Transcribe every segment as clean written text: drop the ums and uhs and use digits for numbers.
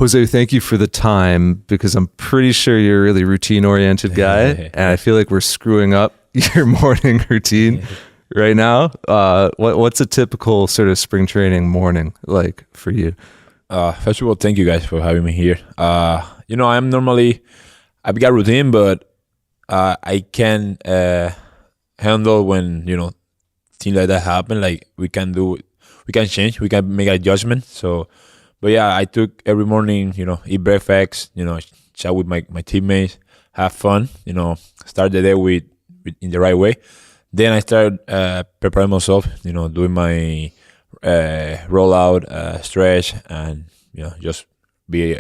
Jose, thank you for the time, because I'm pretty sure you're a really routine-oriented guy, and I feel like we're screwing up your morning routine right now. What's a typical sort of spring training morning like for you? First of all, thank you guys for having me here. I've got routine, but I can handle when things like that happen. Like we can change, we can make adjustment. So, but yeah, I took every morning, eat breakfast, chat with my teammates, have fun, start the day with in the right way. Then I started preparing myself, doing my rollout, stretch, and just be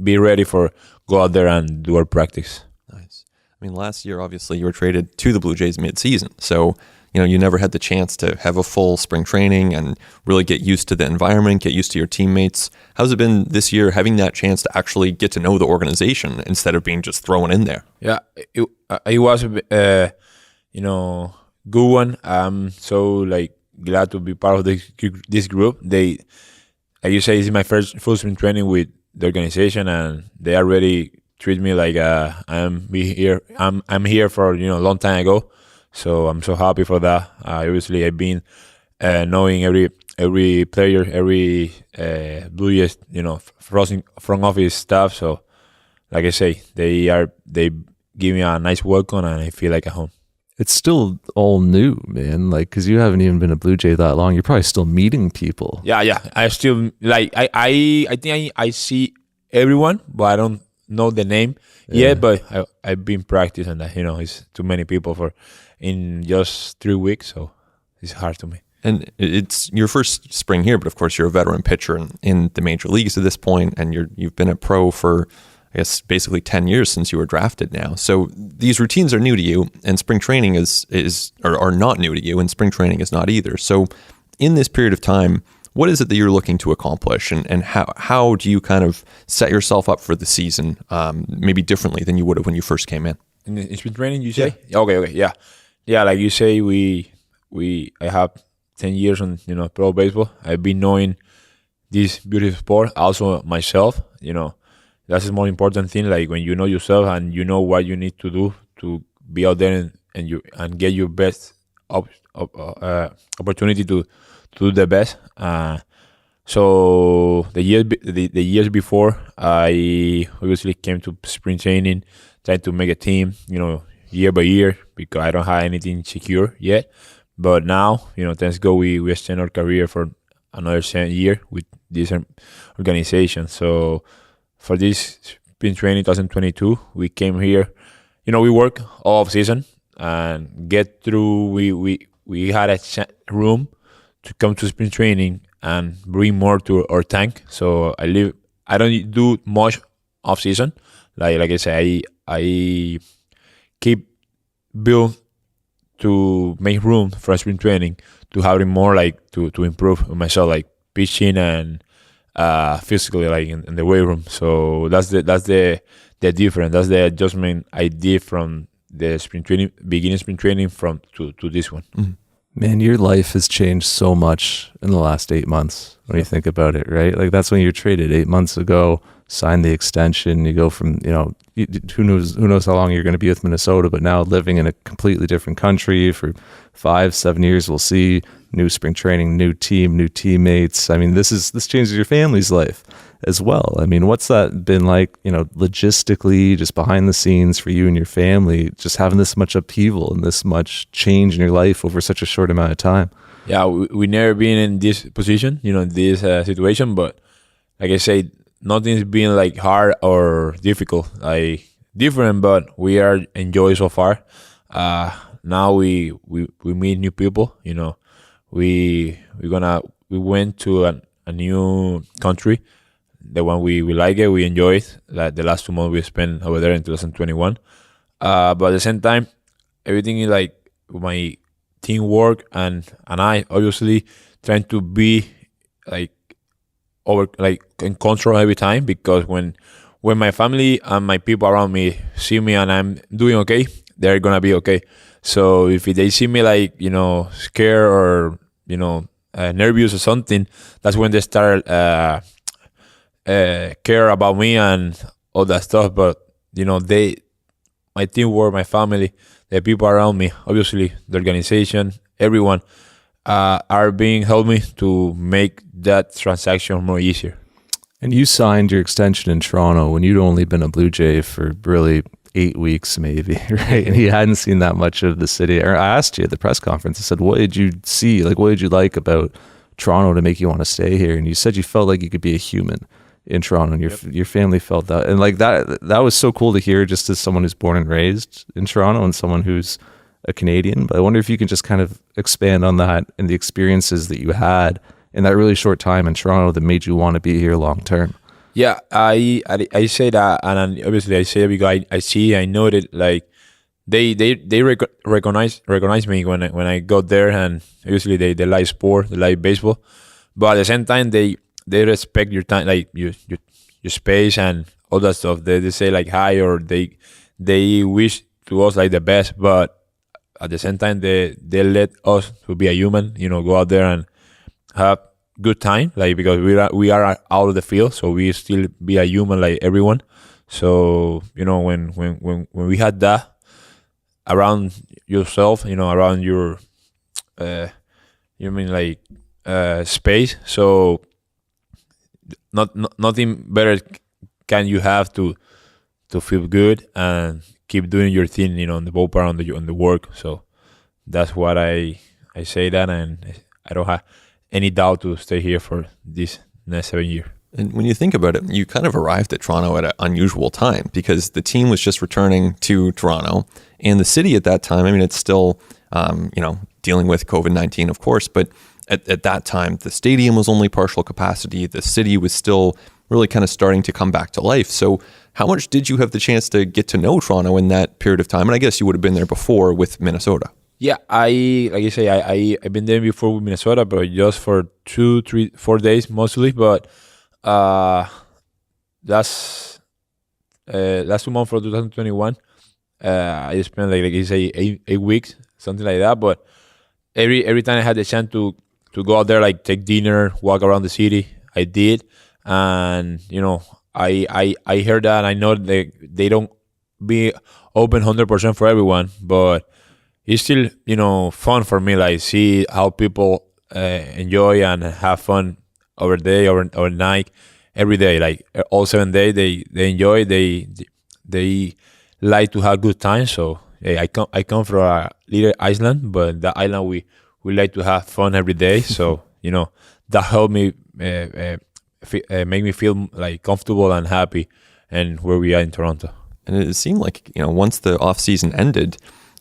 ready for go out there and do our practice. Nice. I mean, last year obviously you were traded to the Blue Jays mid-season, so you never had the chance to have a full spring training and really get used to the environment, get used to your teammates. How's it been this year having that chance to actually get to know the organization instead of being just thrown in there? Yeah, it was a good one. I'm so glad to be part of this group. They, like you say, this is my first full spring training with the organization, and they already treat me like I'm here for a long time ago. So I'm so happy for that. Obviously, I've been knowing every player, every Blue Jays, front office staff. So, like I say, they give me a nice welcome, and I feel like at home. It's still all new, man. Because you haven't even been a Blue Jay that long. You're probably still meeting people. Yeah. I still I think I see everyone, but I don't know the name yet. But I've been practicing that. It's too many people in just 3 weeks, so it's hard to me. And it's your first spring here, but of course you're a veteran pitcher in the major leagues at this point, and you've been a pro for, I guess, basically 10 years since you were drafted now. So these routines are new to you, and spring training are not new to you, and spring training is not either. So in this period of time, what is it that you're looking to accomplish, and how do you kind of set yourself up for the season, maybe differently than you would have when you first came in? In spring training, you say? Yeah. Okay, yeah. Yeah, like you say, I have 10 years on pro baseball. I've been knowing this beautiful sport, also myself. That's the most important thing. Like when you know yourself and you know what you need to do to be out there and get your best opportunity to do the best. So the years before, I obviously came to spring training, tried to make a team, year by year, because I don't have anything secure yet. But now, thanks God, we extend our career for another year with this organization. So for this spring training 2022, we came here. We work all off season and get through. We had a room to come to spring training and bring more to our tank. So I don't do much off season. Like I say, I keep build to make room for spring training to have it more to improve myself, like pitching and physically, like in the weight room. So that's the difference. That's the adjustment I did from the beginning spring training to this one. Mm-hmm. Man, your life has changed so much in the last 8 months when you think about it, right? Like that's when you're traded 8 months ago, signed the extension. You go from, who knows how long you're going to be with Minnesota, but now living in a completely different country for 5-7 years. We'll see new spring training, new team, new teammates. I mean, this changes your family's life as well. I mean, what's that been like, logistically, just behind the scenes for you and your family, just having this much upheaval and this much change in your life over such a short amount of time? Yeah, we never been in this position, in this situation, but like I say, nothing's been like hard or difficult, like different, but we are enjoying so far. Now we meet new people, we went to a new country. The one we like it, we enjoy it. Like the last 2 months we spent over there in 2021. But at the same time, everything is like my teamwork and I obviously trying to be in control every time, because when my family and my people around me see me and I'm doing okay, they're gonna be okay. So if they see me scared or nervous or something, that's when they start care about me and all that stuff. But my teamwork, my family, the people around me, obviously the organization, everyone are being helped me to make that transaction more easier. And you signed your extension in Toronto when you'd only been a Blue Jay for really 8 weeks, maybe, right? And you hadn't seen that much of the city. I asked you at the press conference, I said, what did you see? Like, what did you like about Toronto to make you want to stay here? And you said you felt like you could be a human in Toronto, and your family felt that. And like that was so cool to hear, just as someone who's born and raised in Toronto and someone who's a Canadian. But I wonder if you can just kind of expand on that and the experiences that you had in that really short time in Toronto that made you want to be here long term. Yeah, I say that, and obviously I say that because I know that like they recognize me when I got there, and obviously they like sport, they like baseball, but at the same time they respect your time, like your space and all that stuff. They say like hi, or they wish to us like the best, but at the same time they let us to be a human, go out there and have good time, like, because we are out of the field, so we still be a human like everyone. So when we had that around yourself, around your space, so nothing better can you have to feel good and keep doing your thing, on the ballpark, on the work. So that's what I say that, and I don't have any doubt to stay here for this next 7 years. And when you think about it, you kind of arrived at Toronto at an unusual time, because the team was just returning to Toronto, and the city at that time, I mean, it's still, dealing with COVID-19, of course, but at that time, the stadium was only partial capacity. The city was still really kind of starting to come back to life. So how much did you have the chance to get to know Toronto in that period of time? And I guess you would have been there before with Minnesota. Yeah, I've been there before with Minnesota, but just for 2, 3, 4 days mostly. But last 2 months for 2021, I spent like you say 8 weeks, something like that. But every time I had the chance to go out there, like take dinner, walk around the city, I did. And I heard that, and I know they don't be open 100% for everyone, but it's still, fun for me, like see how people enjoy and have fun over day, overnight, every day, like all 7 days they enjoy, they like to have good time. So I come from a little island, but that island we like to have fun every day. So that helped me make me feel like comfortable and happy, and where we are in Toronto. And it seemed like once the off season ended,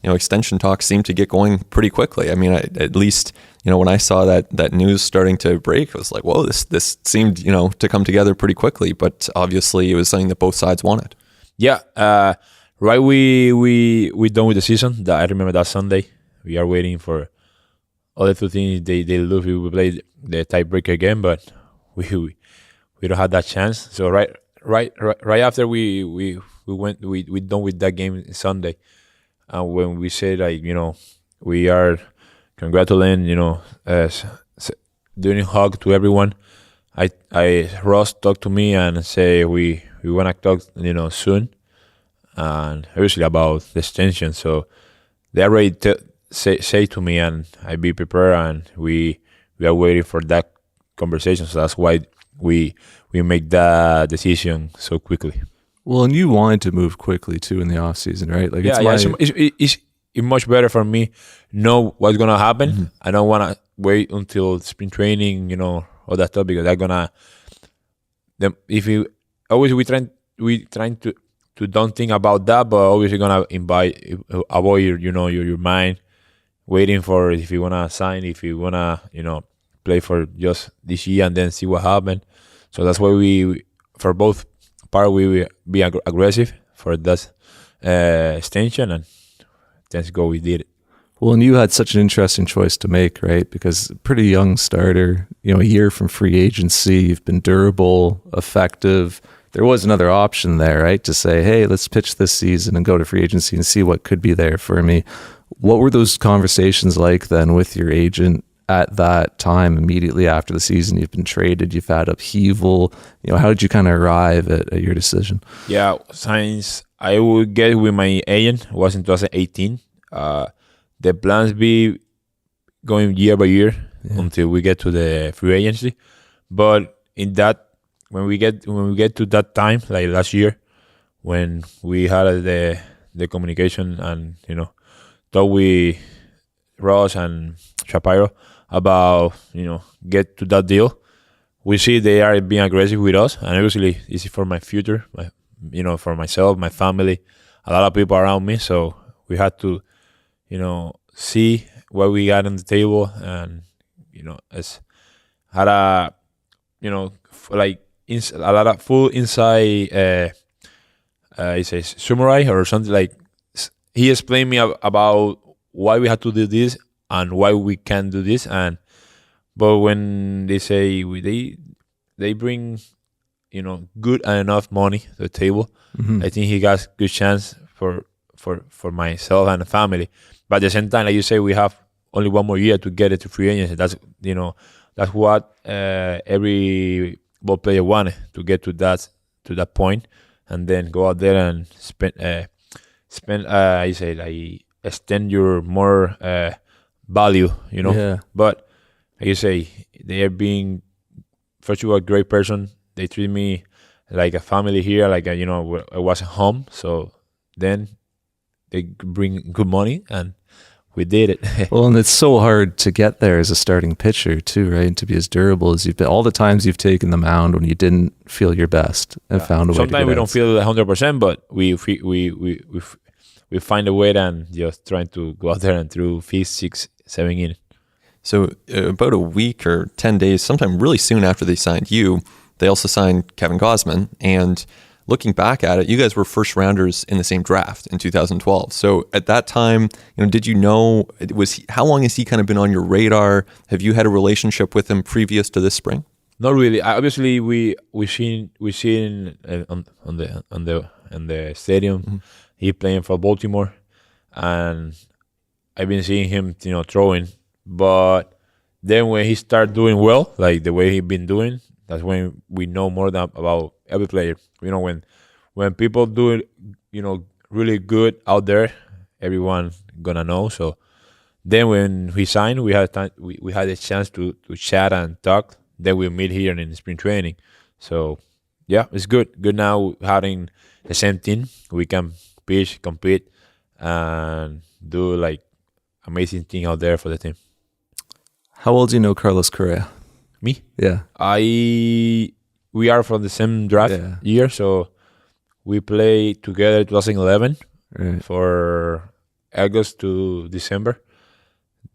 extension talks seemed to get going pretty quickly. I mean, at least, when I saw that news starting to break, I was like, whoa, this seemed, to come together pretty quickly. But obviously it was something that both sides wanted. Yeah. Right. We done with the season. I remember that Sunday. We are waiting for other two teams. They lose. We will play the tiebreaker again, but we don't have that chance. So right after we done with that game Sunday. And when we say like, we are congratulating, doing a hug to everyone. Ross talked to me and say we want to talk, soon, and obviously about the extension. So they already say to me, and I be prepared, and we are waiting for that conversation. So that's why we make that decision so quickly. Well, and you wanted to move quickly too in the off season, right? Like, it's much better for me know what's gonna happen. Mm-hmm. I don't want to wait until spring training, all that stuff, because I'm gonna. If you always we trying to don't think about that, but always you're gonna avoid your mind waiting for if you wanna sign, if you wanna play for just this year and then see what happens. So that's why we for both. We will be aggressive for that extension, and let's go. We did it. Well, and you had such an interesting choice to make, right? Because pretty young starter, a year from free agency, you've been durable, effective. There was another option there, right? To say, hey, let's pitch this season and go to free agency and see what could be there for me. What were those conversations like then with your agent at that time, immediately after the season, you've been traded, you've had upheaval. How did you kind of arrive at your decision? Yeah, since I would get with my agent, it was in 2018. The plans be going year by year until we get to the free agency. But in that, when we get to that time, like last year, when we had the communication and talk with Ross and Shapiro about get to that deal, we see they are being aggressive with us, and obviously this is for my future, for myself, my family, a lot of people around me. So we had to see what we got on the table, and had a a lot of full inside he says summary or something, like he explained me about why we had to do this and why we can do this. But when they say they bring good and enough money to the table, I think he got good chance for myself and the family. But at the same time, like you say, we have only one more year to get it to free agency. That's what every ball player wanted, to get to that point, and then go out there and spend I say, like, extend your more value, Yeah. But like you say, they are being first of all a great person. They treat me like a family here, like I was at home. So then they bring good money, and we did it. Well, and it's so hard to get there as a starting pitcher too, right? And to be as durable as you've been. All the times you've taken the mound when you didn't feel your best and found a way. Sometimes to we get don't feel 100%, but we find a way and just trying to go out there and through 5, 6, 7 innings. So about a week or 10 days, sometime really soon after they signed you, they also signed Kevin Gausman. And looking back at it, you guys were first rounders in the same draft in 2012. So at that time, did you know, how long has he kind of been on your radar? Have you had a relationship with him previous to this spring? Not really. Obviously, we seen on the stadium. Mm-hmm. He playing for Baltimore, and I've been seeing him, throwing. But then when he started doing well, like the way he been doing, that's when we know more about every player. When people do it, really good out there, everyone gonna know. So then when we signed, we had time, we had a chance to chat and talk. Then we meet here in spring training. So yeah, it's good. Good now having the same team. We can pitch, compete, and do like amazing thing out there for the team. How old do you know Carlos Correa? Me? Yeah. We are from the same draft year, so we played together 2011 for August to December.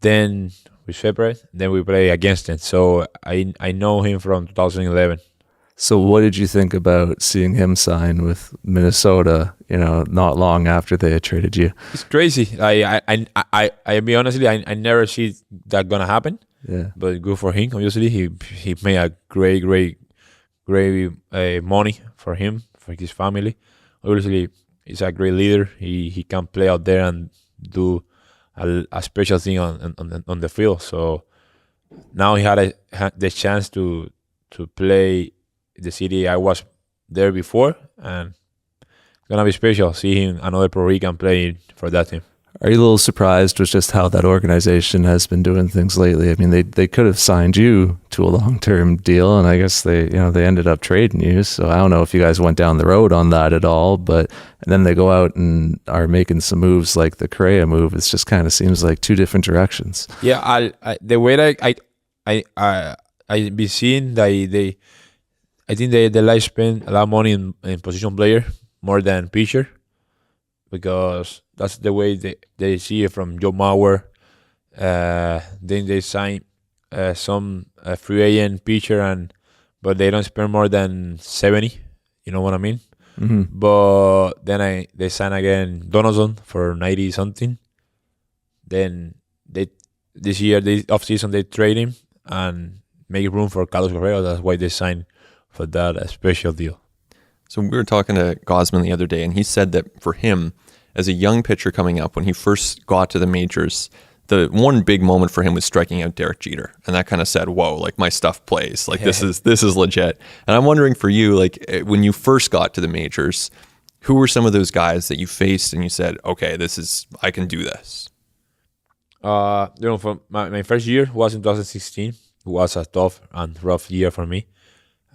Then we separate. Then we play against him. So I know him from 2011. So what did you think about seeing him sign with Minnesota? Not long after they had traded you. It's crazy. I be honestly, I never see that gonna happen. Yeah. But good for him. Obviously, he made a great money for him, for his family. Obviously, he's a great leader. He can play out there and do a special thing on the field. So now he had the chance to play the city I was there before, and it's gonna be special seeing another Puerto Rican play for that team. Are you a little surprised with just how that organization has been doing things lately? I mean, they could have signed you to a long-term deal, and I guess they ended up trading you. So I don't know if you guys went down the road on that at all, but then they go out and are making some moves like the Correa move. It just kind of seems like two different directions. Yeah, the way that I be seeing that I think they like spend a lot of money in position player more than pitcher, because that's the way they see it from Joe Mauer. Then they sign some free agent pitcher, but they don't spend more than 70. You know what I mean? Mm-hmm. But then they sign again Donaldson for 90 something. Then this year off season they trade him and make room for Carlos Correa. That's why they signed for that special deal. So we were talking to Gausman the other day, and he said that for him, as a young pitcher coming up, when he first got to the majors, the one big moment for him was striking out Derek Jeter, and that kind of said, "Whoa, like my stuff plays. Like this is legit." And I'm wondering for you, like when you first got to the majors, who were some of those guys that you faced and you said, "Okay, I can do this." For my first year was in 2016. It was a tough and rough year for me.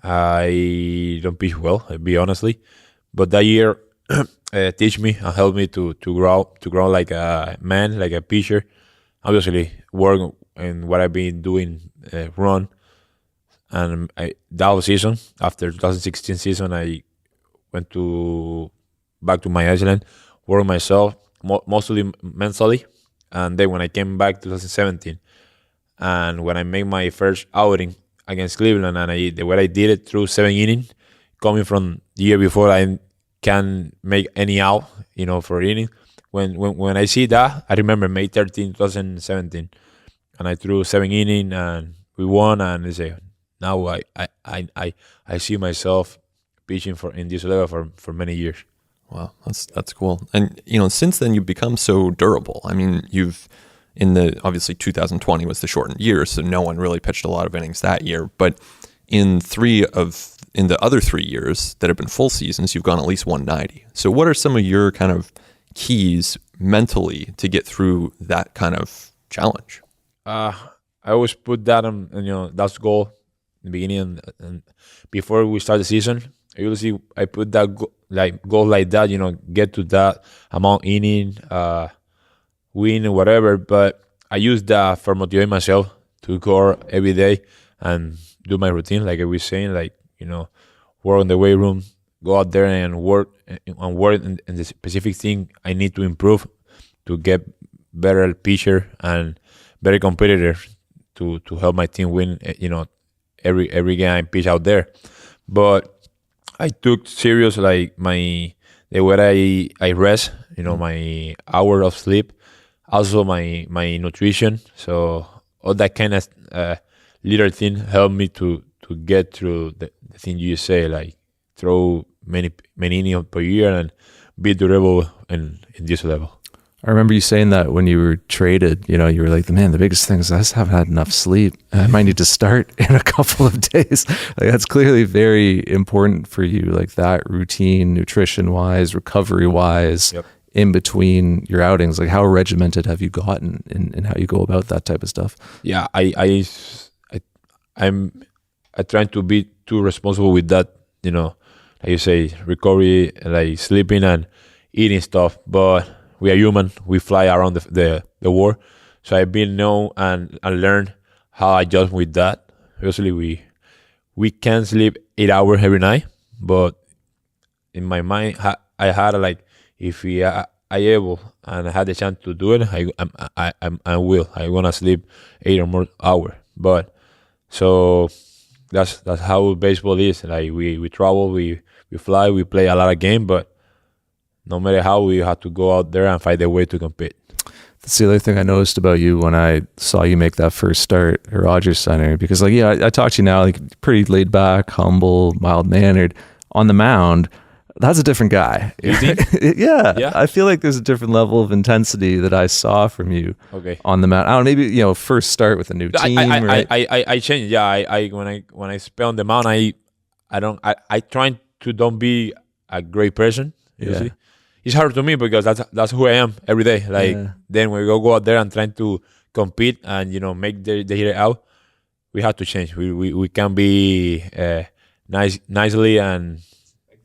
I don't pitch well, I'll be honestly, but that year teach me and help me to grow like a man, like a pitcher. Obviously, work in what I've been doing, run, and that was season. After 2016 season, I went back to my island, work myself, mostly mentally, and then when I came back 2017, and when I made my first outing against Cleveland, and the way I did it through 7 innings, coming from the year before, I can't make any out, for inning. When I see that, I remember May 13, 2017, and I threw 7 innings and we won. And I say, now I see myself pitching in this level for many years. Wow, that's cool. And since then you've become so durable. I mean, obviously 2020 was the shortened year, so no one really pitched a lot of innings that year. But in the other 3 years that have been full seasons, you've gone at least 190. So what are some of your kind of keys mentally to get through that kind of challenge? I always put that on, that's goal in the beginning and before we start the season. I put that goal like that, get to that amount inning, win or whatever. But I use that for motivating myself to go every day and do my routine, like I was saying, work in the weight room, go out there and work in the specific thing I need to improve to get better pitcher and better competitor to help my team win. Every game I pitch out there. But I took serious like the way I rest. My hour of sleep, also my nutrition. So all that kind of little thing helped me to get through the thing you say, like throw many innings per year and be durable in this level. I remember you saying that when you were traded, you were like, man, the biggest thing is I just haven't had enough sleep. I might need to start in a couple of days. Like that's clearly very important for you, like that routine, nutrition wise, recovery wise, yep. In between your outings. Like how regimented have you gotten in how you go about that type of stuff? Yeah, I'm trying to be too responsible with that, like you say, recovery, like sleeping and eating stuff. But we are human. We fly around the world. So I've been know and learn how I adjust with that. Obviously, we can sleep 8 hours every night, but in my mind, I had like if I able and I had the chance to do it, I will. I wanna sleep 8 or more hours. But so that's how baseball is. Like we travel, we fly, we play a lot of games, but no matter how, we have to go out there and find a way to compete. That's the other thing I noticed about you when I saw you make that first start at Rogers Center, because I talk to you now, like pretty laid back, humble, mild mannered. On the mound, that's a different guy. You think? Yeah. I feel like there's a different level of intensity that I saw from you on the mound. I don't know, maybe first start with a new team. I changed. Yeah, I when I spell on the mound, I try to don't be a great person. You see? It's hard to me because that's who I am every day. Like then when we go out there and trying to compete and make the hitter out, we have to change. We can be nicely and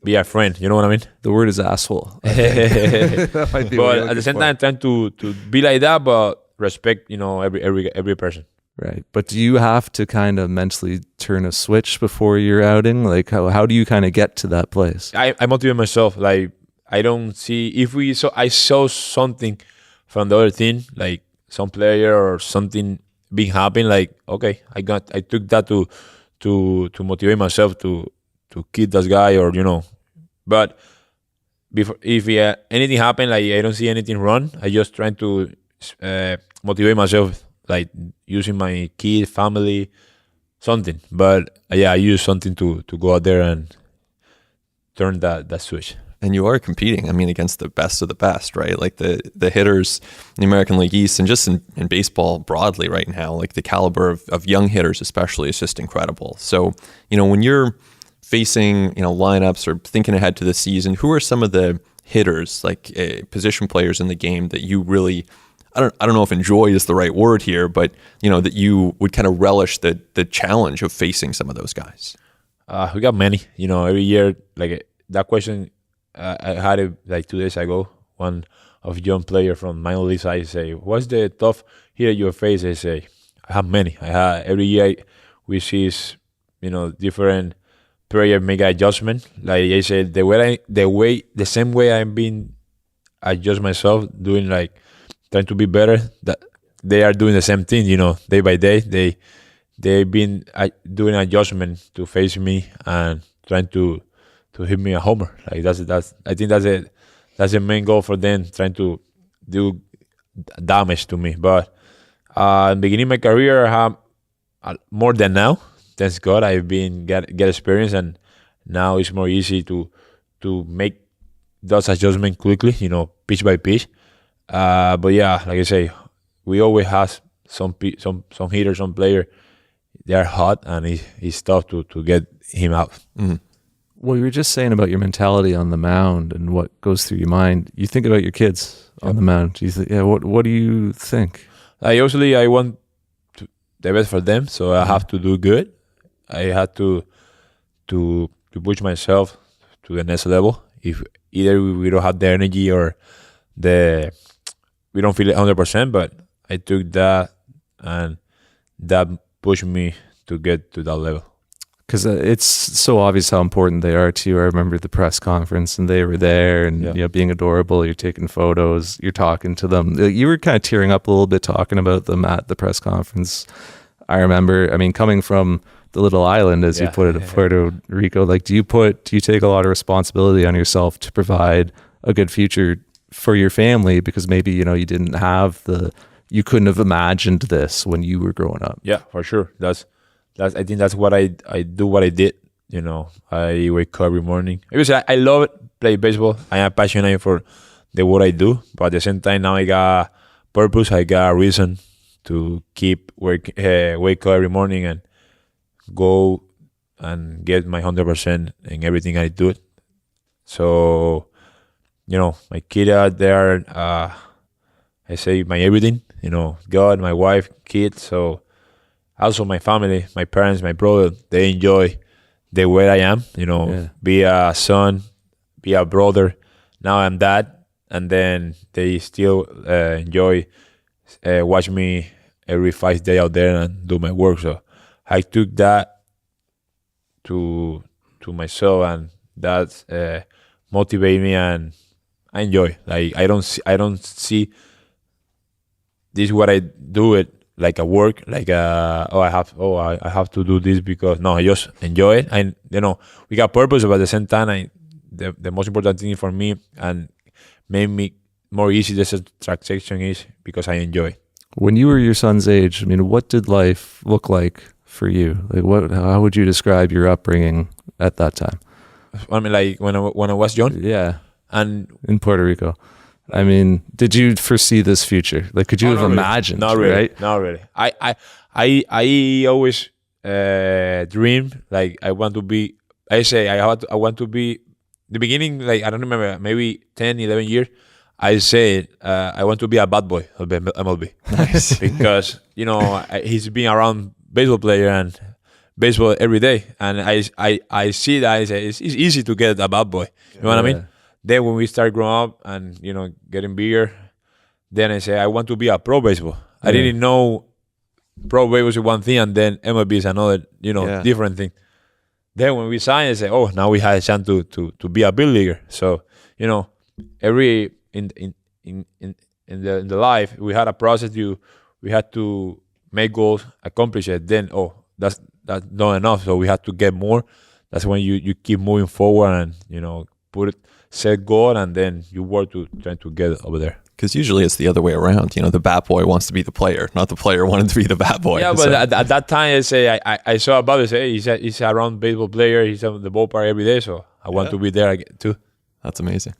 be a friend. You know what I mean? The word is asshole. But at the same time, trying to be like that, but respect every person. Right. But do you have to kind of mentally turn a switch before you're outing? Like how do you kind of get to that place? I motivate myself. Like I don't see I saw something from the other team, like some player or something being happen. Like okay, I took that to motivate myself to keep that guy or But if anything happen, like I don't see anything wrong, I just trying to motivate myself, like using my kid, family, something. But I use something to go out there and turn that switch. And you are competing, I mean, against the best of the best, right? Like the hitters in the American League East and just in baseball broadly right now, like the caliber of young hitters especially is just incredible. So, when you're facing, lineups or thinking ahead to the season, who are some of the hitters, like position players in the game that you really, I don't know if enjoy is the right word here, but, that you would kind of relish the challenge of facing some of those guys? We got many, every year, like that question, I had it like 2 days ago. One of young player from minor leagues, I say, "What's the tough hit you face?" I say, "I have many. Every year we see, different player make adjustment. Like I said, the same way I've been adjust myself, doing like trying to be better. That they are doing the same thing, day by day. They've been doing adjustment to face me and trying to hit me a homer. Like that's I think that's the main goal for them, trying to do damage to me. But in the beginning of my career, I have more than now. Thanks God, I've been get experience, and now it's more easy to make those adjustments quickly, pitch by pitch. But yeah, like I say, we always have some hitters, some player. They are hot, and it's tough to get him out. Mm-hmm. Well, you were just saying about your mentality on the mound and what goes through your mind. You think about your kids on the mound. You think, what do you think? I want the best for them, so I have to do good. I have to push myself to the next level. If either we don't have the energy or we don't feel it 100%, but I took that, and that pushed me to get to that level. Because it's so obvious how important they are to you. I remember the press conference, and they were there, and being adorable. You're taking photos, you're talking to them. You were kind of tearing up a little bit talking about them at the press conference. I remember, coming from the little island, as you put it, Puerto Rico. Like, do you take a lot of responsibility on yourself to provide a good future for your family? Because maybe you didn't have you couldn't have imagined this when you were growing up. Yeah, for sure. I think that's what I do. What I did, I wake up every morning. Because I love it, play baseball. I am passionate for the what I do, but at the same time now I got purpose. I got a reason to keep wake up every morning and go and get my 100% in everything I do. So, my kid out there, I say my everything. God, my wife, kids. So. Also, my family, my parents, my brother, they enjoy the way I am, be a son, be a brother. Now I'm dad, and then they still enjoy watch me every 5 days out there and do my work. So I took that to myself, and that motivate me, and I enjoy. Like I don't see this is what I do it. Like a work, like I have to do this because no, I just enjoy it. And we got purpose, but at the same time, the most important thing for me and made me more easy this transaction is because I enjoy. When you were your son's age, what did life look like for you? Like how would you describe your upbringing at that time? Like when I was young, yeah, and in Puerto Rico. Did you foresee this future? Like, could you have imagined? Not really. Right? Not really. I always dream like I want to be. I want to be. The beginning, like I don't remember, maybe 10, 11 years. I said I want to be a bad boy of MLB. Nice. Because he's been around baseball player and baseball every day, and I see that I say it's easy to get a bad boy. You know what I mean? Then when we start growing up and getting bigger, then I say I want to be a pro baseball. I didn't know pro baseball was one thing and then MLB is another different thing. Then when we signed, I say, oh, now we have a chance to be a big leaguer. So every in the life we had a process. We had to make goals, accomplish it. Then that's not enough. So we had to get more. That's when you keep moving forward and set goal, and then you work to try to get over there. Because usually it's the other way around. The bat boy wants to be the player, not the player wanted to be the bat boy. Yeah, but at that time, I say I saw a brother say he's around baseball player. He's on the ballpark every day, so I want to be there too. That's amazing.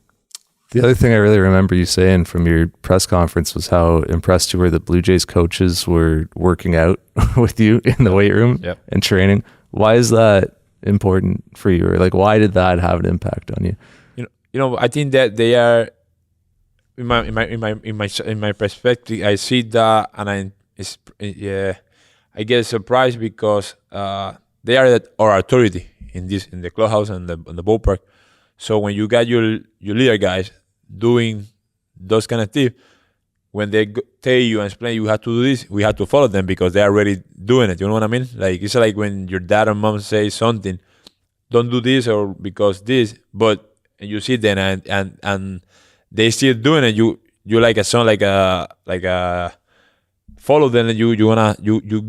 The other thing I really remember you saying from your press conference was how impressed you were that Blue Jays coaches were working out with you in the weight room and training. Why is that important for you? Or like, why did that have an impact on you? I think that they are in my perspective. I see that, and I get surprised because they are our authority in the clubhouse and the ballpark. So when you got your leader guys doing those kind of things, when they tell you and explain you have to do this, we have to follow them because they are already doing it. You know what I mean? Like it's like when your dad or mom say something, don't do this or because this, but you see them and they still doing it. You like a son, like a follow them, and you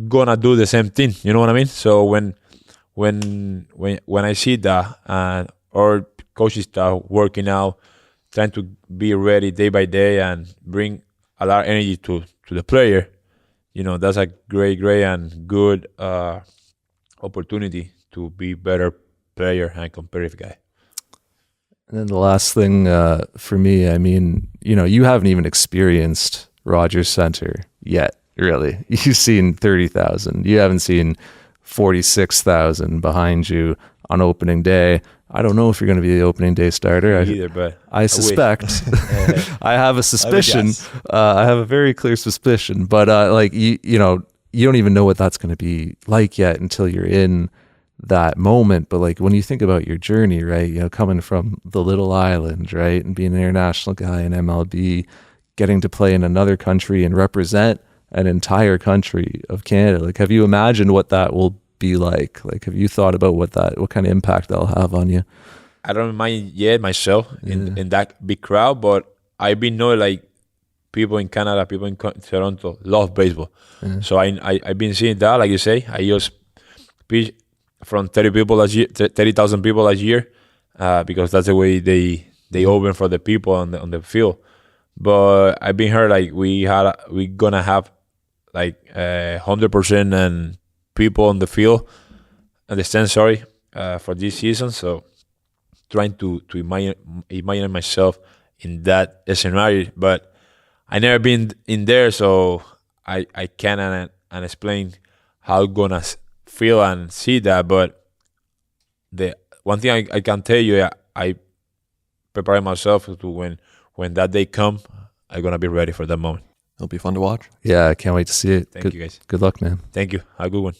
gonna do the same thing. You know what I mean? So when I see that and or coaches start working out, trying to be ready day by day and bring a lot of energy to the player, that's a great and good opportunity to be better player and competitive guy. And then the last thing for me, I mean, you haven't even experienced Rogers Center yet, really. You've seen 30,000. You haven't seen 46,000 behind you on opening day. I don't know if you're going to be the opening day starter. But I suspect. I have a suspicion. I have a very clear suspicion. But you don't even know what that's going to be like yet until you're in that moment. But like when you think about your journey, right? Coming from the little island, right, and being an international guy in MLB, getting to play in another country and represent an entire country of Canada. Like, have you imagined what that will be like? Like, have you thought about what kind of impact that'll have on you? I don't mind yet myself in that big crowd, but I've been knowing like people in Canada, people in Toronto love baseball. So I've been seeing that, like you say. I just pitch from 30,000 people last year because that's the way they open for the people on the field. But I've been heard like we gonna have like 100% and people on the field, understand? Sorry, for this season. So trying to imagine myself in that scenario, but I never been in there, so I can't and explain how I'm gonna feel and see that. But the one thing I can tell you, I prepare myself to when that day come, I'm gonna be ready for that moment. It'll be fun to watch. Yeah, I can't wait to see it. Thank you, guys. Good luck, man. Thank you. Have a good one.